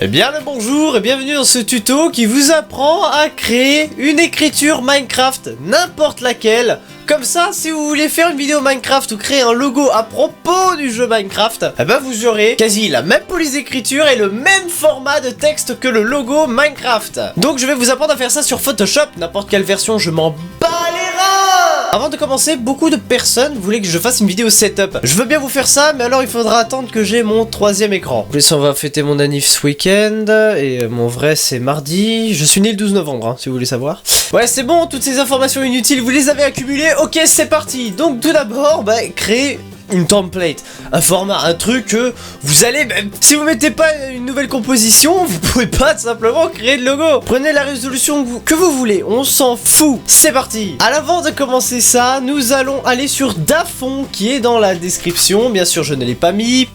Eh bien le bonjour et bienvenue dans ce tuto qui vous apprend à créer une écriture Minecraft, n'importe laquelle. Comme ça, si vous voulez faire une vidéo Minecraft ou créer un logo à propos du jeu Minecraft, eh ben vous aurez quasi la même police d'écriture et le même format de texte que le logo Minecraft. Donc je vais vous apprendre à faire ça sur Photoshop, n'importe quelle version, je m'en bats les reins. Avant de commencer, beaucoup de personnes voulaient que je fasse une vidéo setup. Je veux bien vous faire ça, mais alors il faudra attendre que j'ai mon troisième écran. En plus, on va fêter mon anniv ce week-end, et mon vrai c'est mardi. Je suis né le 12 novembre, hein, si vous voulez savoir. Ouais, c'est bon, toutes ces informations inutiles, vous les avez accumulées. Ok, c'est parti. Donc tout d'abord, créer une template, un format, un truc que vous allez, si vous mettez pas une nouvelle composition, vous pouvez pas tout simplement créer de logo. Prenez la résolution que vous voulez, on s'en fout. C'est parti. Avant de commencer ça, nous allons aller sur Dafont qui est dans la description. Bien sûr, je ne l'ai pas mis.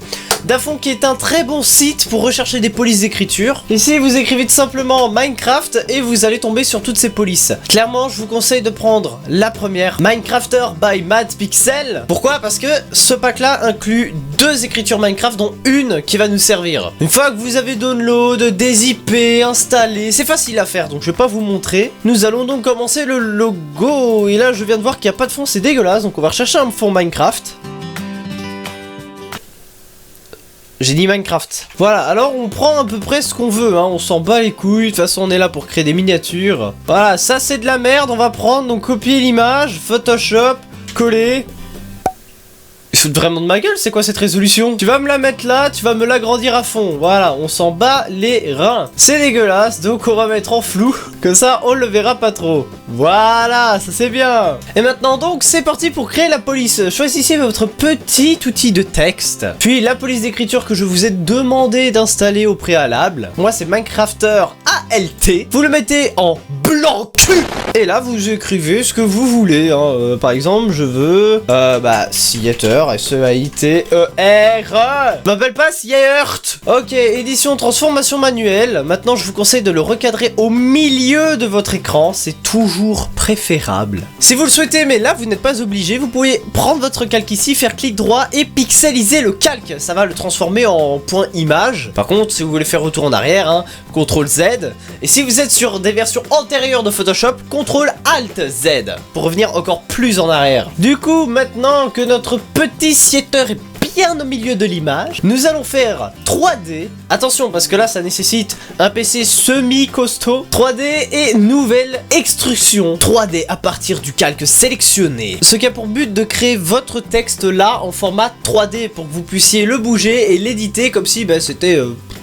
Dafont qui est un très bon site pour rechercher des polices d'écriture. Ici vous écrivez tout simplement Minecraft et vous allez tomber sur toutes ces polices. Clairement je vous conseille de prendre la première, Minecrafter by MadPixel. Pourquoi? Parce que ce pack là inclut deux écritures Minecraft dont une qui va nous servir. Une fois que vous avez download, des IP installés, c'est facile à faire donc je vais pas vous montrer. Nous allons donc commencer le logo et là je viens de voir qu'il n'y a pas de fond, c'est dégueulasse, donc on va rechercher un fond Minecraft. J'ai dit Minecraft. Voilà, alors on prend à peu près ce qu'on veut, hein. On s'en bat les couilles, de toute façon on est là pour créer des miniatures. Voilà, ça c'est de la merde, on va prendre, donc copier l'image, Photoshop, coller. Ils se foutent vraiment de ma gueule, c'est quoi cette résolution? Tu vas me la mettre là, tu vas me l'agrandir à fond. Voilà, on s'en bat les reins. C'est dégueulasse, donc on va mettre en flou. Comme ça, on le verra pas trop. Voilà, ça c'est bien. Et maintenant donc, c'est parti pour créer la police. Choisissez votre petit outil de texte. Puis la police d'écriture que je vous ai demandé d'installer au préalable. Moi, c'est Minecrafter ALT. Vous le mettez en blanc cul. Et là, vous écrivez ce que vous voulez. Hein. Par exemple, je veux... Seater, S-E-A-I-T-E-R. Je m'appelle pas Seaert. Ok, édition transformation manuelle. Maintenant, je vous conseille de le recadrer au milieu de votre écran. C'est toujours préférable. Si vous le souhaitez, mais là, vous n'êtes pas obligé. Vous pouvez prendre votre calque ici, faire clic droit et pixeliser le calque. Ça va le transformer en point image. Par contre, si vous voulez faire retour en arrière, hein, CTRL Z. Et si vous êtes sur des versions antérieures de Photoshop, CTRL ALT Z. Pour revenir encore plus en arrière. Du coup, maintenant que notre petit seater est bien au milieu de l'image, nous allons faire 3D. Attention parce que là ça nécessite un PC semi-costaud. 3D et nouvelle extrusion 3D à partir du calque sélectionné. Ce qui a pour but de créer votre texte là en format 3D pour que vous puissiez le bouger et l'éditer comme si c'était...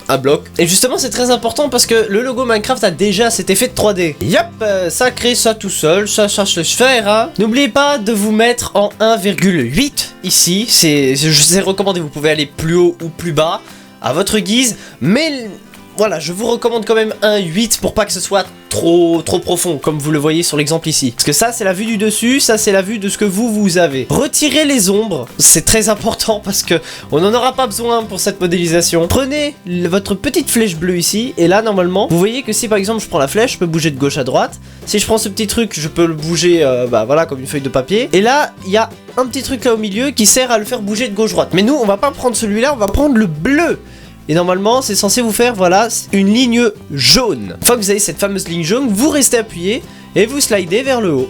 un bloc. Et justement c'est très important parce que le logo Minecraft a déjà cet effet de 3D. Yep, ça crée ça tout seul, ça se faire. Hein. N'oubliez pas de vous mettre en 1,8 ici, c'est recommandé, vous pouvez aller plus haut ou plus bas à votre guise, mais voilà, je vous recommande quand même 1,8 pour pas que ce soit trop profond, comme vous le voyez sur l'exemple ici. Parce que ça, c'est la vue du dessus, ça, c'est la vue de ce que vous avez. Retirez les ombres, c'est très important parce que on n'en aura pas besoin pour cette modélisation. Prenez votre petite flèche bleue ici, et là, normalement, vous voyez que si par exemple je prends la flèche, je peux bouger de gauche à droite. Si je prends ce petit truc, je peux le bouger, voilà, comme une feuille de papier. Et là, il y a un petit truc là au milieu qui sert à le faire bouger de gauche-droite. Mais nous, on va pas prendre celui-là, on va prendre le bleu. Et normalement, c'est censé vous faire, voilà, une ligne jaune. Une fois que vous avez cette fameuse ligne jaune, vous restez appuyé et vous slidez vers le haut.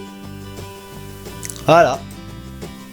Voilà.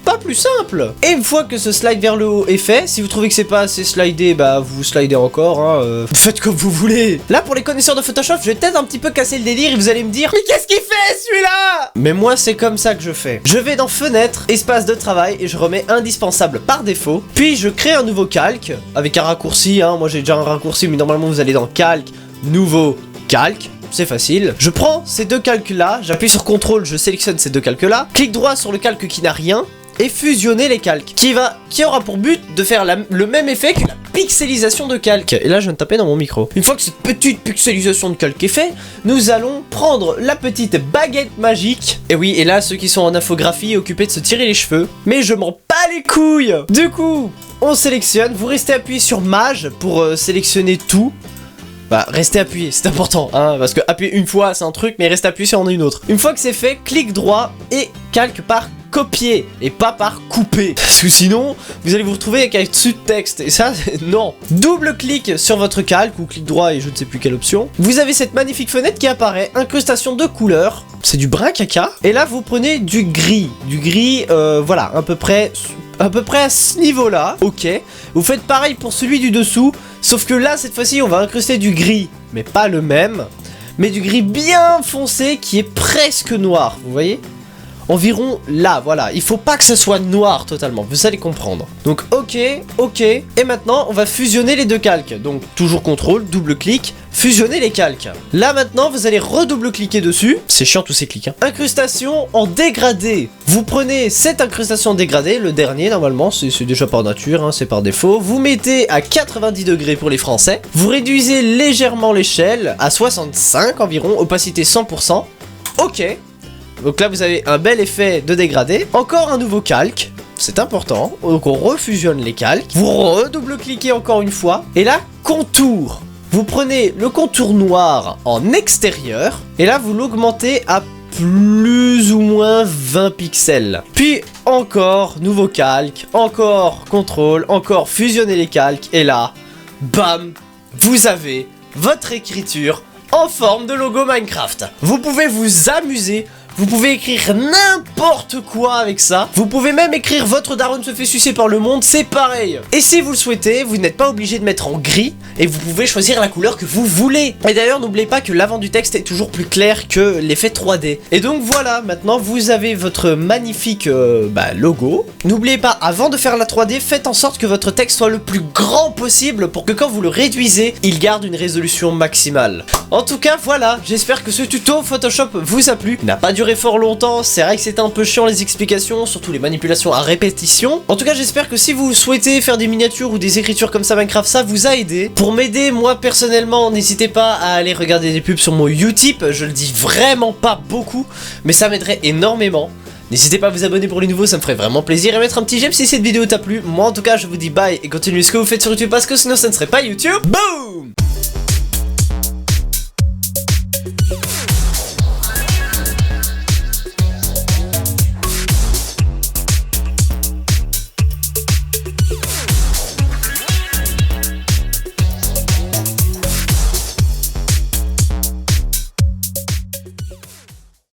Pas plus simple. Et une fois que ce slide vers le haut est fait, si vous trouvez que c'est pas assez slidé, vous slidez encore, hein, faites comme vous voulez. Là, pour les connaisseurs de Photoshop, je vais peut-être un petit peu casser le délire et vous allez me dire, mais qu'est-ce qu'il fait celui-là? Mais moi, c'est comme ça que je fais. Je vais dans Fenêtre, espace de travail, et je remets indispensable par défaut. Puis je crée un nouveau calque, avec un raccourci, hein, moi j'ai déjà un raccourci, mais normalement vous allez dans Calque, Nouveau Calque. C'est facile. Je prends ces deux calques là, j'appuie sur CTRL, je sélectionne ces deux calques là, clic droit sur le calque qui n'a rien, et fusionner les calques, qui aura pour but de faire le même effet que la pixelisation de calque. Et là je viens de taper dans mon micro. Une fois que cette petite pixelisation de calque est faite, nous allons prendre la petite baguette magique. Et oui, et là ceux qui sont en infographie occupés de se tirer les cheveux, mais je m'en bats les couilles. Du coup, on sélectionne, vous restez appuyé sur Maj pour sélectionner tout. Restez appuyé, c'est important, hein, parce que appuyer une fois c'est un truc, mais restez appuyé sur en une autre. Une fois que c'est fait, clic droit et calque par copier et pas par couper. Parce que sinon, vous allez vous retrouver avec un dessus de texte. Et ça, non. Double clic sur votre calque ou clic droit et je ne sais plus quelle option. Vous avez cette magnifique fenêtre qui apparaît, incrustation de couleurs. C'est du brun caca. Et là, vous prenez du gris. Du gris, voilà, à peu près à ce niveau-là. Ok. Vous faites pareil pour celui du dessous. Sauf que là, cette fois-ci, on va incruster du gris. Mais pas le même. Mais du gris bien foncé qui est presque noir. Vous voyez ? Environ là, voilà. Il faut pas que ça soit noir totalement. Vous allez comprendre. Donc, ok. Et maintenant, on va fusionner les deux calques. Donc, toujours contrôle, double clic. Fusionner les calques. Là maintenant, vous allez redouble-cliquer dessus. C'est chiant tous ces clics. Hein. Incrustation en dégradé. Vous prenez cette incrustation en dégradé, le dernier normalement, c'est déjà par nature, hein, c'est par défaut. Vous mettez à 90 degrés pour les Français. Vous réduisez légèrement l'échelle à 65 environ, opacité 100%. Ok. Donc là, vous avez un bel effet de dégradé. Encore un nouveau calque. C'est important. Donc on refusionne les calques. Vous redouble-cliquez encore une fois. Et là, contour. Vous prenez le contour noir en extérieur, et là vous l'augmentez à plus ou moins 20 pixels. Puis encore, nouveau calque, encore contrôle, encore fusionner les calques, et là, bam, vous avez votre écriture en forme de logo Minecraft. Vous pouvez vous amuser. Vous pouvez écrire n'importe quoi avec ça. Vous pouvez même écrire votre daronne se fait sucer par le monde, c'est pareil. Et si vous le souhaitez, vous n'êtes pas obligé de mettre en gris et vous pouvez choisir la couleur que vous voulez. Et d'ailleurs, n'oubliez pas que l'avant du texte est toujours plus clair que l'effet 3D. Et donc voilà, maintenant vous avez votre magnifique logo. N'oubliez pas, avant de faire la 3D, faites en sorte que votre texte soit le plus grand possible pour que quand vous le réduisez, il garde une résolution maximale. En tout cas, voilà, j'espère que ce tuto Photoshop vous a plu. Il n'a pas duré fort longtemps, c'est vrai que c'était un peu chiant les explications, surtout les manipulations à répétition. En tout cas, j'espère que si vous souhaitez faire des miniatures ou des écritures comme ça Minecraft, ça vous a aidé. Pour m'aider, moi personnellement, n'hésitez pas à aller regarder des pubs sur mon Utip, je le dis vraiment pas beaucoup, mais ça m'aiderait énormément. N'hésitez pas à vous abonner pour les nouveaux, ça me ferait vraiment plaisir, et mettre un petit j'aime si cette vidéo t'a plu. Moi en tout cas, je vous dis bye et continuez ce que vous faites sur YouTube parce que sinon ça ne serait pas YouTube. Boom!